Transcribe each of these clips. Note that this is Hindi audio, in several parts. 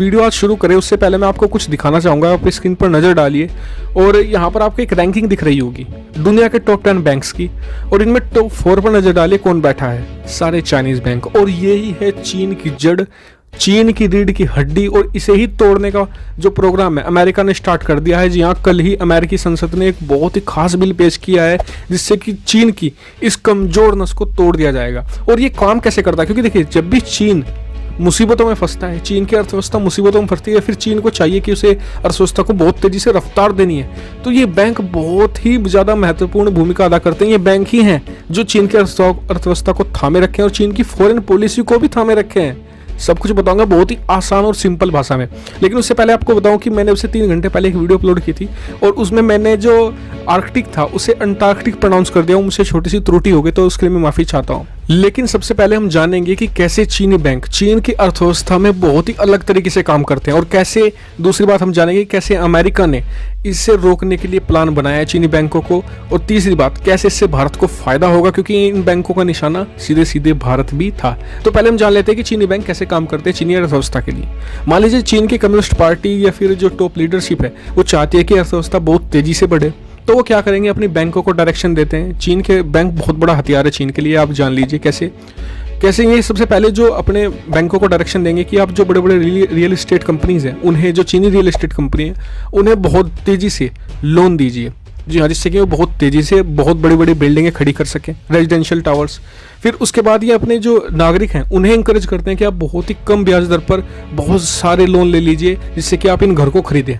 वीडियो आज शुरू करें उससे पहले मैं आपको कुछ दिखाना चाहूँगा। आप स्क्रीन पर नज़र डालिए और यहाँ पर आपको एक रैंकिंग दिख रही होगी दुनिया के टॉप 10 बैंक्स की, और इनमें टॉप 4 पर नज़र डालिए कौन बैठा है, सारे चाइनीज़ बैंक। और यही है चीन की जड़, चीन की रीढ़ की हड्डी, और इसे ही तोड़ने का जो प्रोग्राम है अमेरिका ने स्टार्ट कर दिया है। जी हाँ, कल ही अमेरिकी संसद ने एक बहुत ही खास बिल पेश किया है जिससे कि चीन की इस कमजोर नस को तोड़ दिया जाएगा। और ये काम कैसे करता है, क्योंकि देखिए जब भी चीन मुसीबतों में फंसता है, चीन की अर्थव्यवस्था मुसीबतों में फंसती है, फिर चीन को चाहिए कि उसे अर्थव्यवस्था को बहुत तेजी से रफ्तार देनी है, तो ये बैंक बहुत ही ज़्यादा महत्वपूर्ण भूमिका अदा करते हैं। ये बैंक ही हैं जो चीन की अर्थव्यवस्था को थामे रखे हैं और चीन की फॉरेन पॉलिसी को भी थामे रखे हैं। सब कुछ बताऊंगा बहुत ही आसान और सिंपल भाषा में, लेकिन उससे पहले आपको बताऊं कि मैंने उससे 3 घंटे पहले एक वीडियो अपलोड की थी और उसमें मैंने जो आर्कटिक था उसे अंटार्कटिक प्रोनाउंस कर दिया हूं। मुझसे छोटी सी त्रुटि हो गई तो उसके लिए मैं माफ़ी चाहता हूं। लेकिन सबसे पहले हम जानेंगे कि कैसे चीनी बैंक चीन की अर्थव्यवस्था में बहुत ही अलग तरीके से काम करते हैं, और कैसे, दूसरी बात हम जानेंगे कैसे अमेरिका ने इससे रोकने के लिए प्लान बनाया है चीनी बैंकों को, और तीसरी बात कैसे इससे भारत को फायदा होगा, क्योंकि इन बैंकों का निशाना सीधे सीधे भारत भी था। तो पहले हम जान लेते हैं कि चीनी बैंक कैसे काम करते हैं चीनी अर्थव्यवस्था के लिए। मान लीजिए चीन की कम्युनिस्ट पार्टी या फिर जो टॉप लीडरशिप है वो चाहती है कि अर्थव्यवस्था बहुत तेजी से बढ़े, तो वो क्या करेंगे, अपनी बैंकों को डायरेक्शन देते हैं। चीन के बैंक बहुत बड़ा हथियार है चीन के लिए, आप जान लीजिए कैसे कैसे ये सबसे पहले जो अपने बैंकों को डायरेक्शन देंगे कि आप जो बड़े बड़े रियल एस्टेट कंपनीज हैं उन्हें, जो चीनी रियल एस्टेट कंपनी है उन्हें बहुत तेजी से लोन दीजिए। जी हाँ, जिससे कि वो बहुत तेजी से बहुत बड़ी बड़ी बिल्डिंगें खड़ी कर सकें, रेजिडेंशियल टावर्स। फिर उसके बाद ये अपने जो नागरिक हैं उन्हें इंकरेज करते हैं कि आप बहुत ही कम ब्याज दर पर बहुत सारे लोन ले लीजिए जिससे कि आप इन घर को खरीदें।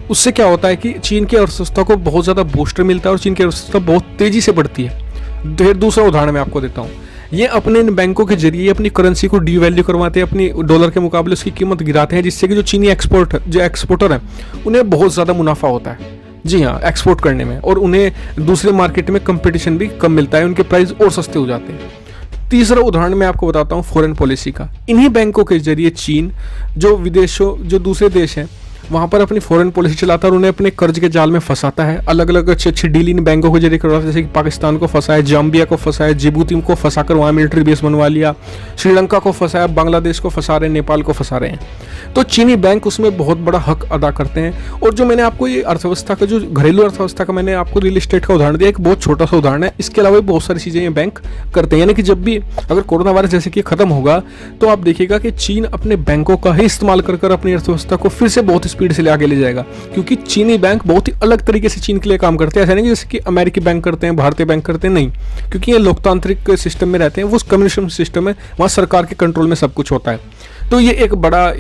उससे क्या होता है कि चीन की अर्थव्यवस्था को बहुत ज़्यादा बूस्टर मिलता है और चीन की अर्थव्यवस्था बहुत तेजी से बढ़ती है। फिर दूसरा उदाहरण मैं आपको देता हूँ। ये अपने इन बैंकों के जरिए अपनी करेंसी को डीवैल्यू करवाते हैं, अपनी डॉलर के मुकाबले उसकी कीमत गिराते हैं, जिससे कि जो चीनी एक्सपोर्टर हैं उन्हें बहुत ज़्यादा मुनाफा होता है। जी हाँ, एक्सपोर्ट करने में, और उन्हें दूसरे मार्केट में कंपटीशन भी कम मिलता है, उनके प्राइस और सस्ते हो जाते हैं। तीसरा उदाहरण मैं आपको बताता हूँ फॉरेन पॉलिसी का। इन्हीं बैंकों के जरिए चीन जो दूसरे देश हैं वहाँ पर अपनी फॉरेन पॉलिसी चलाता है और उन्हें अपने कर्ज के जाल में फंसाता है। अलग अलग अच्छी अच्छी डील इन बैंकों के जरिए करवाता है, जैसे कि पाकिस्तान को फंसाया, जाम्बिया को फंसाया, जिबूती को फंसाकर वहाँ मिलिट्री बेस बनवा लिया, श्रीलंका को फंसाया, बांग्लादेश को फंसा रहे हैं, नेपाल को फंसा रहे हैं। तो चीनी बैंक उसमें बहुत बड़ा हक अदा करते हैं। और जो मैंने आपको ये अर्थव्यवस्था का, जो घरेलू अर्थव्यवस्था का मैंने आपको रियल एस्टेट का उदाहरण दिया, एक बहुत छोटा सा उदाहरण है। इसके अलावा भी बहुत सारी चीज़ें ये बैंक करते हैं। यानी कि जब भी अगर कोरोना वायरस जैसे कि खत्म होगा तो आप देखिएगा कि चीन अपने बैंकों का ही इस्तेमाल कर अपनी अर्थव्यवस्था को फिर से बहुत स्पीड से ले आगे ले जाएगा, क्योंकि चीनी बैंक बहुत ही अलग तरीके से चीन के लिए काम करते हैं। ऐसा नहीं जैसे कि अमेरिकी बैंक करते हैं, भारतीय बैंक करते हैं, नहीं, क्योंकि ये लोकतांत्रिक सिस्टम में रहते हैं, वो कम्युनिज्म सिस्टम है, वहाँ सरकार के कंट्रोल में सब कुछ होता है। तो ये एक बड़ा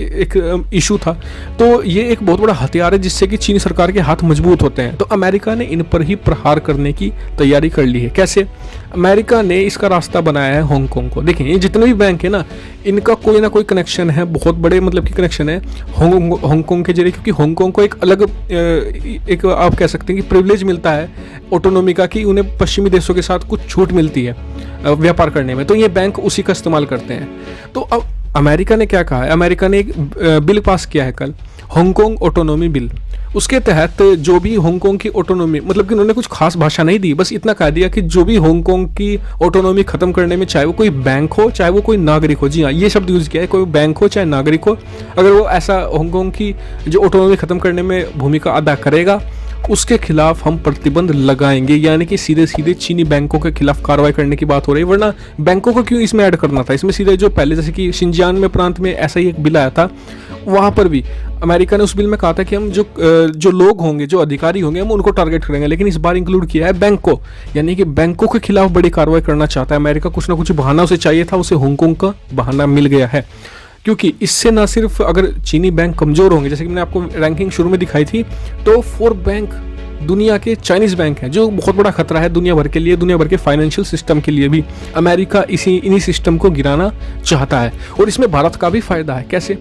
इशू था। तो ये एक बहुत बड़ा हथियार है जिससे कि चीनी सरकार के हाथ मजबूत होते हैं। तो अमेरिका ने इन पर ही प्रहार करने की तैयारी कर ली है। कैसे? अमेरिका ने इसका रास्ता बनाया है हांगकांग को। देखिए ये जितने भी बैंक है ना, इनका कोई ना कोई कनेक्शन है, बहुत बड़े मतलब की कनेक्शन है हांगकांग के जरिए, क्योंकि हांगकांग को एक अलग एक आप कह सकते हैं कि प्रिविलेज मिलता है ऑटोनोमी का, कि उन्हें पश्चिमी देशों के साथ कुछ छूट मिलती है व्यापार करने में। तो ये बैंक उसी का इस्तेमाल करते हैं। तो अब अमेरिका ने क्या कहा है, अमेरिका ने एक बिल पास किया है कल, हांगकांग ऑटोनॉमी बिल। उसके तहत जो भी हांगकांग की ऑटोनॉमी, मतलब कि उन्होंने कुछ खास भाषा नहीं दी, बस इतना कह दिया कि जो भी हांगकांग की ऑटोनॉमी खत्म करने में, चाहे वो कोई बैंक हो चाहे वो कोई नागरिक हो, जी हाँ ये शब्द यूज़ किया है, कोई बैंक हो चाहे नागरिक हो, अगर वो ऐसा हांगकांग की जो ऑटोनॉमी खत्म करने में भूमिका अदा करेगा उसके खिलाफ हम प्रतिबंध लगाएंगे। यानी कि सीधे सीधे चीनी बैंकों के खिलाफ कार्रवाई करने की बात हो रही है। वरना बैंकों को क्यों इसमें ऐड करना था? इसमें सीधे जो पहले जैसे कि शिनजियांग में प्रांत में ऐसा ही एक बिल आया था, वहाँ पर भी अमेरिका ने उस बिल में कहा था कि हम जो लोग होंगे, जो अधिकारी होंगे, हम उनको टारगेट करेंगे। लेकिन इस बार इंक्लूड किया है बैंक को, यानी कि बैंकों के खिलाफ बड़ी कार्रवाई करना चाहता है अमेरिका। कुछ ना कुछ बहाना उसे चाहिए था, उसे हांगकांग का बहाना मिल गया है। क्योंकि इससे ना सिर्फ अगर चीनी बैंक कमज़ोर होंगे, जैसे कि मैंने आपको रैंकिंग शुरू में दिखाई थी, तो 4 बैंक दुनिया के चाइनीज़ बैंक हैं, जो बहुत बड़ा खतरा है दुनिया भर के लिए, दुनिया भर के फाइनेंशियल सिस्टम के लिए भी। अमेरिका इन्हीं सिस्टम को गिराना चाहता है और इसमें भारत का भी फायदा है। कैसे?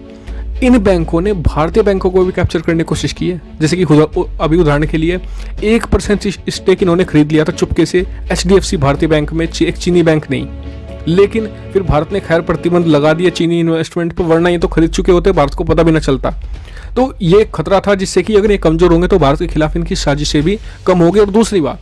इन बैंकों ने भारतीय बैंकों को भी कैप्चर करने की कोशिश की है। जैसे कि अभी उदाहरण के लिए 1% स्टेक इन्होंने खरीद लिया था चुपके से HDFC भारतीय बैंक में, एक चीनी बैंक नहीं। लेकिन फिर भारत ने खैर प्रतिबंध लगा दिया चीनी इन्वेस्टमेंट पर, वरना ये तो खरीद चुके होते, भारत को पता भी ना चलता। तो ये खतरा था जिससे कि अगर ये कमज़ोर होंगे तो भारत के खिलाफ इनकी साजिशें भी कम होगी। और दूसरी बात,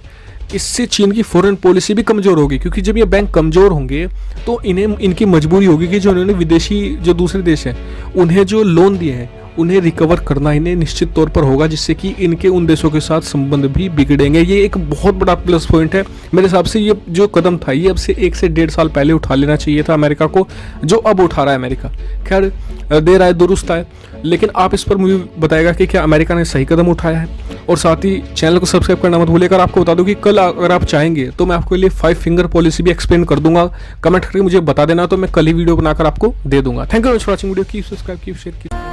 इससे चीन की फॉरेन पॉलिसी भी कमज़ोर होगी, क्योंकि जब ये बैंक कमज़ोर होंगे तो इन्हें इनकी मजबूरी होगी कि जो उन्होंने विदेशी जो दूसरे देश हैं उन्हें जो लोन दिए हैं उन्हें रिकवर करना इन्हें निश्चित तौर पर होगा, जिससे कि इनके उन देशों के साथ संबंध भी बिगड़ेंगे। ये एक बहुत बड़ा प्लस पॉइंट है मेरे हिसाब से। ये जो कदम था ये अब से 1 से 1.5 साल पहले उठा लेना चाहिए था अमेरिका को, जो अब उठा रहा है अमेरिका। खैर देर आए दुरुस्त आए, लेकिन आप इस पर मुझे बताएगा कि क्या अमेरिका ने सही कदम उठाया है। और साथ ही चैनल को सब्सक्राइब करना मत भूलिएगा। आपको बता दूं कि कल अगर आप चाहेंगे तो मैं आपके लिए 5 फिंगर पॉलिसी भी एक्सप्लेन कर दूंगा। कमेंट करके मुझे बता देना, तो मैं कल ही वीडियो बनाकर आपको दे दूंगा। Thank you for watching video. Keep subscribe, keep share, keep